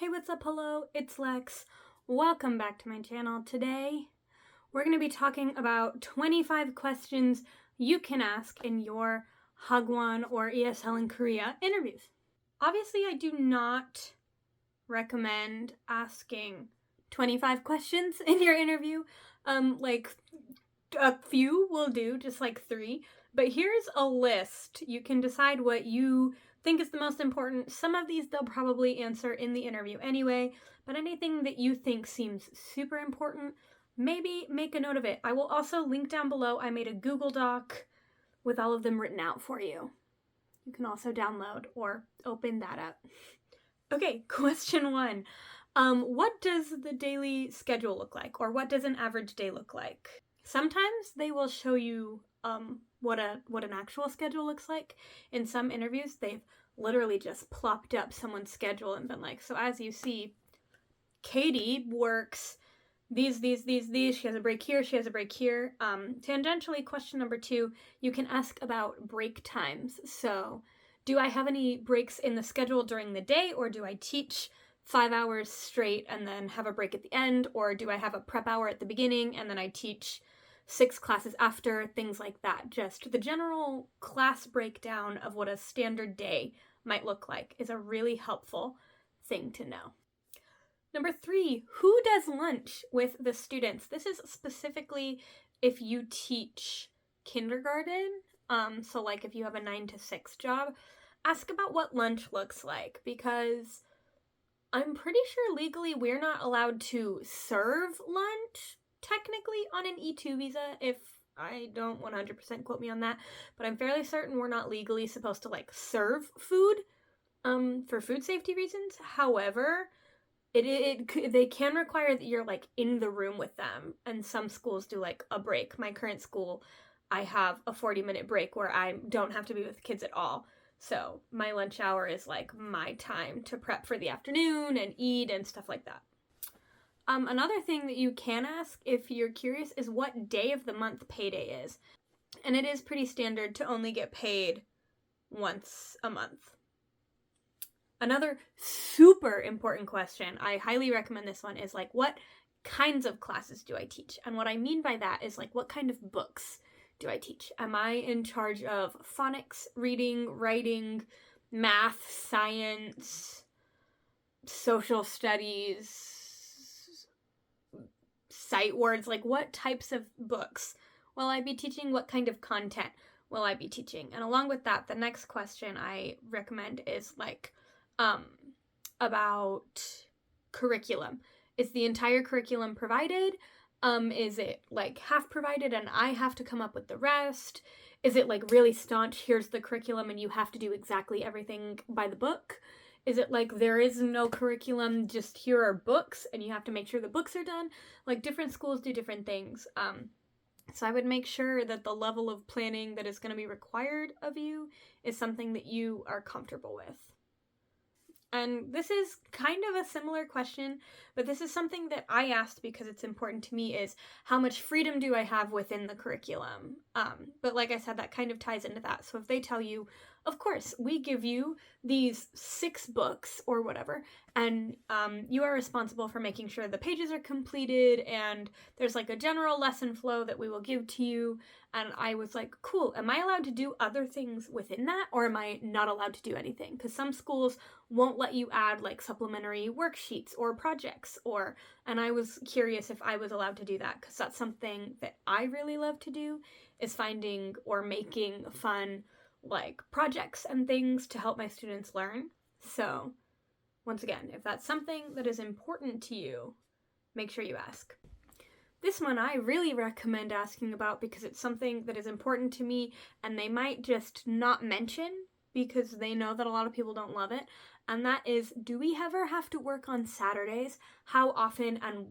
Hey, what's up? Hello, it's Lex. Welcome back to my channel. Today, we're going to be talking about 25 questions you can ask in your Hagwon or ESL in Korea interviews. Obviously, I do not recommend asking 25 questions in your interview. Like a few will do, just like 3. But here's a list. You can decide what you think is the most important. Some of these they'll probably answer in the interview anyway, but anything that you think seems super important, maybe make a note of it. I will also link down below. I made a Google Doc with all of them written out for you. You can also download or open that up. Okay, question 1. What does the daily schedule look like, or what does an average day look like? Sometimes they will show you what an actual schedule looks like. In some interviews, they've literally just plopped up someone's schedule and been like, so as you see, Katie works these. She has a break here, she has a break here. Tangentially, question number 2, you can ask about break times. So, do I have any breaks in the schedule during the day, or do I teach 5 hours straight and then have a break at the end, or do I have a prep hour at the beginning and then I teach 6 classes after, things like that. Just the general class breakdown of what a standard day might look like is a really helpful thing to know. Number 3, who does lunch with the students? This is specifically if you teach kindergarten. So like if you have a 9 to 6 job, ask about what lunch looks like, because I'm pretty sure legally we're not allowed to serve lunch technically on an E2 visa, if I don't 100% quote me on that, but I'm fairly certain we're not legally supposed to like serve food for food safety reasons. However, they can require that you're like in the room with them, and some schools do like a break. My current school, I have a 40-minute break where I don't have to be with the kids at all. So my lunch hour is like my time to prep for the afternoon and eat and stuff like that. Another thing that you can ask if you're curious is what day of the month payday is. And it is pretty standard to only get paid once a month. Another super important question, I highly recommend this one, is like, what kinds of classes do I teach? And what I mean by that is like, what kind of books do I teach? Am I in charge of phonics, reading, writing, math, science, social studies, sight words? Like, what types of books will I be teaching? What kind of content will I be teaching? And along with that, the next question I recommend is like about curriculum. Is the entire curriculum provided? Is it like half provided and I have to come up with the rest? Is it like really staunch, here's the curriculum and you have to do exactly everything by the book? Is it like there is no curriculum, just here are books and you have to make sure the books are done? Like different schools do different things. So I would make sure that the level of planning that is going to be required of you is something that you are comfortable with. And this is kind of a similar question, but this is something that I asked because it's important to me, is how much freedom do I have within the curriculum? But like I said, that kind of ties into that. So if they tell you, of course, we give you these 6 books or whatever, and you are responsible for making sure the pages are completed and there's like a general lesson flow that we will give to you. And I was like, cool, am I allowed to do other things within that, or am I not allowed to do anything? Because some schools won't let you add like supplementary worksheets or projects, and I was curious if I was allowed to do that, because that's something that I really love to do, is finding or making fun like projects and things to help my students learn. So once again, if that's something that is important to you, make sure you ask. This one I really recommend asking about because it's something that is important to me and they might just not mention because they know that a lot of people don't love it. And that is, do we ever have to work on Saturdays? How often? And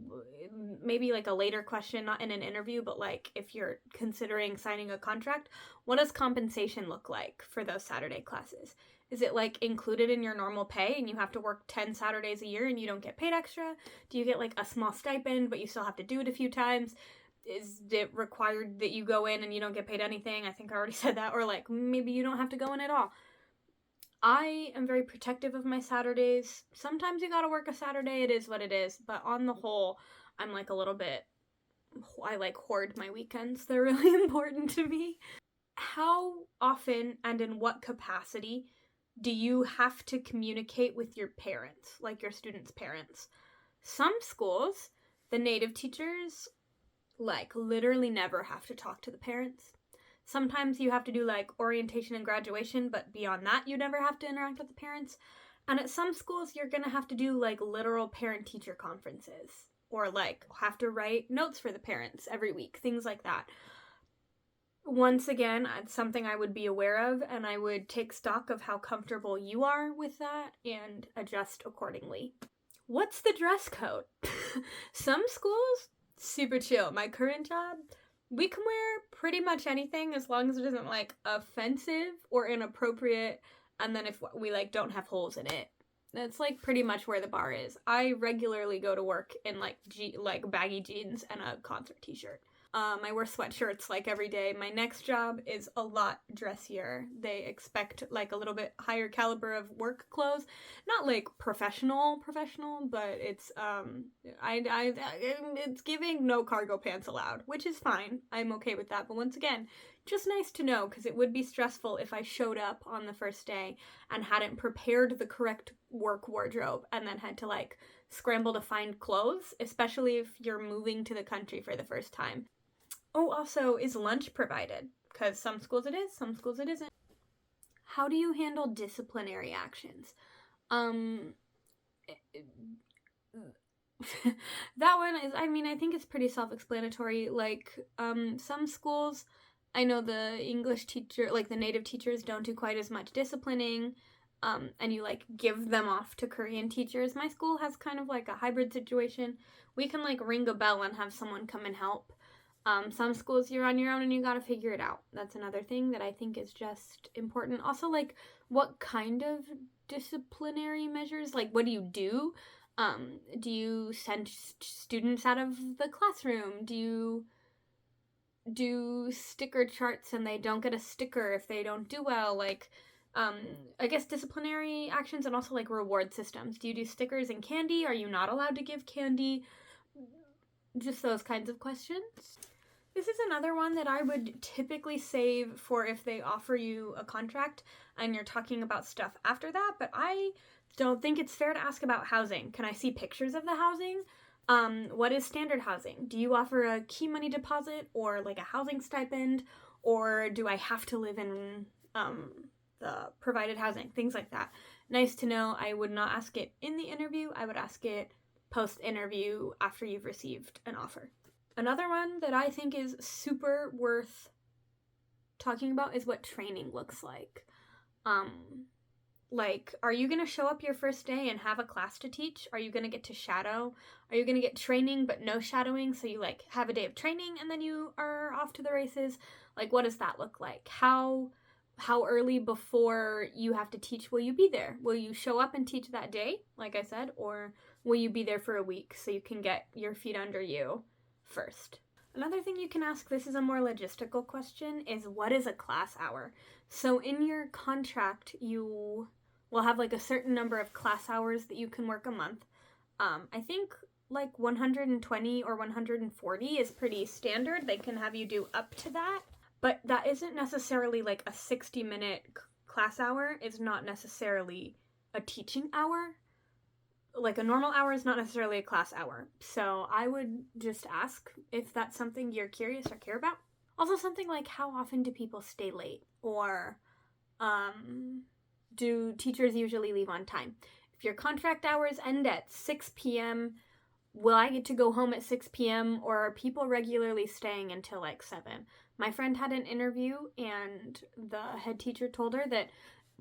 maybe like a later question, not in an interview, but like if you're considering signing a contract, what does compensation look like for those Saturday classes? Is it like included in your normal pay and you have to work 10 Saturdays a year and you don't get paid extra? Do you get like a small stipend but you still have to do it a few times? Is it required that you go in and you don't get paid anything? I think I already said that. Or like maybe you don't have to go in at all. I am very protective of my Saturdays. Sometimes you gotta work a Saturday, it is what it is, but on the whole, I'm like a little bit, I like hoard my weekends. They're really important to me. How often and in what capacity do you have to communicate with your parents, like your students' parents? Some schools, the native teachers, like, literally never have to talk to the parents. Sometimes you have to do, like, orientation and graduation, but beyond that, you never have to interact with the parents. And at some schools, you're gonna have to do, like, literal parent-teacher conferences. Or, like, have to write notes for the parents every week, things like that. Once again, it's something I would be aware of, and I would take stock of how comfortable you are with that and adjust accordingly. What's the dress code? Some schools, super chill. My current job, we can wear pretty much anything as long as it isn't, like, offensive or inappropriate, and then if we, like, don't have holes in it. That's, like, pretty much where the bar is. I regularly go to work in, like, baggy jeans and a concert t-shirt. I wear sweatshirts, like, every day. My next job is a lot dressier. They expect, like, a little bit higher caliber of work clothes. Not, like, professional, but it's, it's giving no cargo pants allowed, which is fine. I'm okay with that, but once again, just nice to know, because it would be stressful if I showed up on the first day and hadn't prepared the correct work wardrobe and then had to, like, scramble to find clothes, especially if you're moving to the country for the first time. Oh, also, is lunch provided? Because some schools it is, some schools it isn't. How do you handle disciplinary actions? That one is, I mean, I think it's pretty self-explanatory. Like, some schools, I know the English teacher, like the native teachers don't do quite as much disciplining, and you, like, give them off to Korean teachers. My school has kind of like a hybrid situation. We can, like, ring a bell and have someone come and help. Some schools you're on your own and you gotta figure it out. That's another thing that I think is just important. Also, like, what kind of disciplinary measures? Like, what do you do? Do you send students out of the classroom? Do you do sticker charts and they don't get a sticker if they don't do well? Like, I guess disciplinary actions and also, like, reward systems. Do you do stickers and candy? Are you not allowed to give candy? Just those kinds of questions. This is another one that I would typically save for if they offer you a contract and you're talking about stuff after that, but I don't think it's fair to ask about housing. Can I see pictures of the housing? What is standard housing? Do you offer a key money deposit or, like, a housing stipend? Or do I have to live in the provided housing? Things like that. Nice to know. I would not ask it in the interview. I would ask it post-interview after you've received an offer. Another one that I think is super worth talking about is what training looks like. Like, are you going to show up your first day and have a class to teach? Are you going to get to shadow? Are you going to get training but no shadowing, so you, like, have a day of training and then you are off to the races? Like, what does that look like? How early before you have to teach will you be there? Will you show up and teach that day, like I said, or will you be there for a week so you can get your feet under you first? Another thing you can ask, this is a more logistical question, is what is a class hour? So in your contract, you will have, like, a certain number of class hours that you can work a month. I think, like, 120 or 140 is pretty standard. They can have you do up to that, but that isn't necessarily, like, a 60-minute class hour. It's not necessarily a teaching hour. Like, a normal hour is not necessarily a class hour. So I would just ask if that's something you're curious or care about. Also, something like, how often do people stay late? Or do teachers usually leave on time? If your contract hours end at 6 p.m., will I get to go home at 6 p.m. or are people regularly staying until, like, 7? My friend had an interview and the head teacher told her that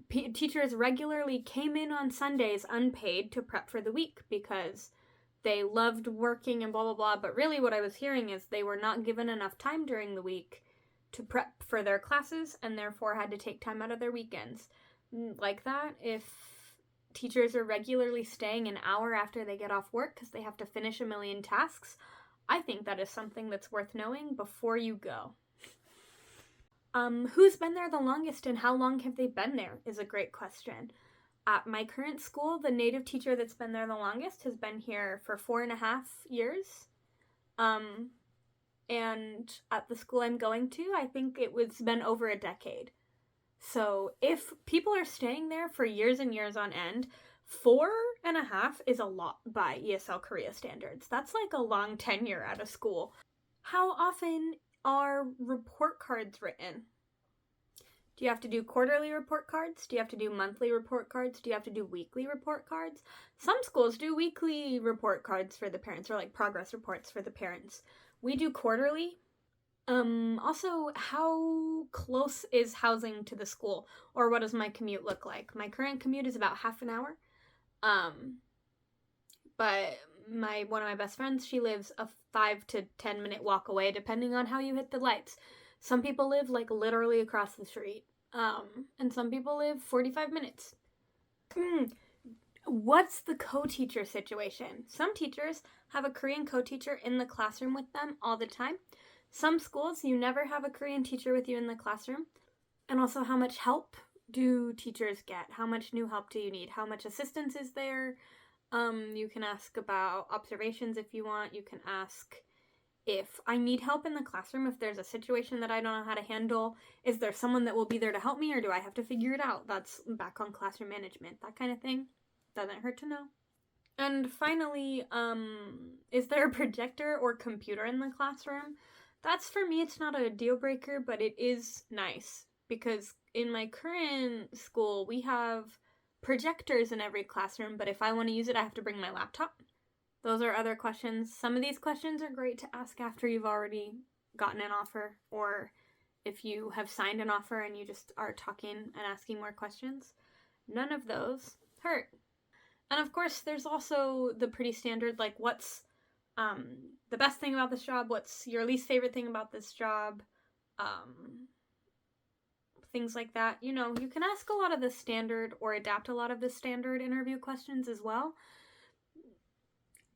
teachers regularly came in on Sundays unpaid to prep for the week because they loved working and blah, blah, blah. But really what I was hearing is they were not given enough time during the week to prep for their classes and therefore had to take time out of their weekends. Like that, if teachers are regularly staying an hour after they get off work because they have to finish a million tasks, I think that is something that's worth knowing before you go. Who's been there the longest and how long have they been there is a great question. At my current school, the native teacher that's been there the longest has been here for 4.5 years. And at the school I'm going to, I think it's been over a decade. So if people are staying there for years and years on end, 4.5 is a lot by ESL Korea standards. That's like a long tenure at a school. How often are report cards written? Do you have to do quarterly report cards? Do you have to do monthly report cards? Do you have to do weekly report cards? Some schools do weekly report cards for the parents, or like progress reports for the parents. We do quarterly. Also, how close is housing to the school? Or what does my commute look like? My current commute is about half an hour. But one of my best friends, she lives a 5 to 10 minute walk away, depending on how you hit the lights. Some people live like literally across the street. And some people live 45 minutes. What's the co-teacher situation? Some teachers have a Korean co-teacher in the classroom with them all the time. Some schools, you never have a Korean teacher with you in the classroom. And also, how much help do teachers get? How much new help do you need? How much assistance is there? You can ask about observations if you want. You can ask if I need help in the classroom, if there's a situation that I don't know how to handle. Is there someone that will be there to help me, or do I have to figure it out? That's back on classroom management, that kind of thing. Doesn't hurt to know. And finally, is there a projector or computer in the classroom? That's, for me, it's not a deal breaker, but it is nice. Because in my current school, we have projectors in every classroom, but if I want to use it, I have to bring my laptop. Those are other questions. Some of these questions are great to ask after you've already gotten an offer, or if you have signed an offer and you just are talking and asking more questions. None of those hurt. And of course, there's also the pretty standard, like, what's the best thing about this job? What's your least favorite thing about this job? Things like that. You know, you can ask a lot of the standard or adapt a lot of the standard interview questions as well.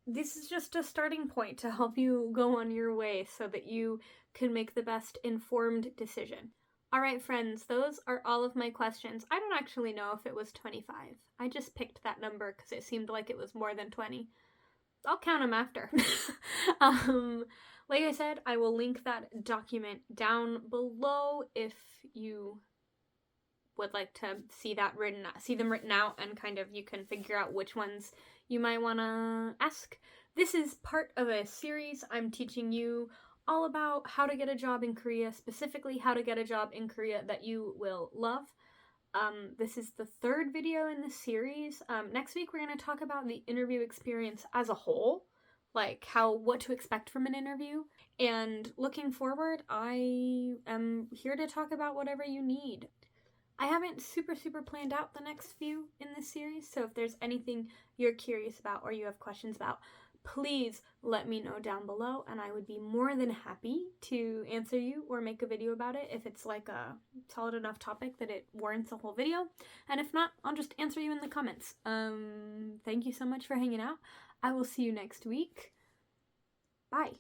This is just a starting point to help you go on your way so that you can make the best informed decision. All right, friends, those are all of my questions. I don't actually know if it was 25. I just picked that number because it seemed like it was more than 20. I'll count them after. Like I said, I will link that document down below if you would like to see them written out, and kind of you can figure out which ones you might want to ask. This is part of a series I'm teaching you all about how to get a job in Korea, specifically how to get a job in Korea that you will love. This is the third video in this series. Next week, we're going to talk about the interview experience as a whole, like what to expect from an interview. And looking forward, I am here to talk about whatever you need. I haven't super planned out the next few in this series, so if there's anything you're curious about or you have questions about, please let me know down below, and I would be more than happy to answer you or make a video about it if it's like a solid enough topic that it warrants a whole video. And if not, I'll just answer you in the comments. Thank you so much for hanging out. I will see you next week. Bye.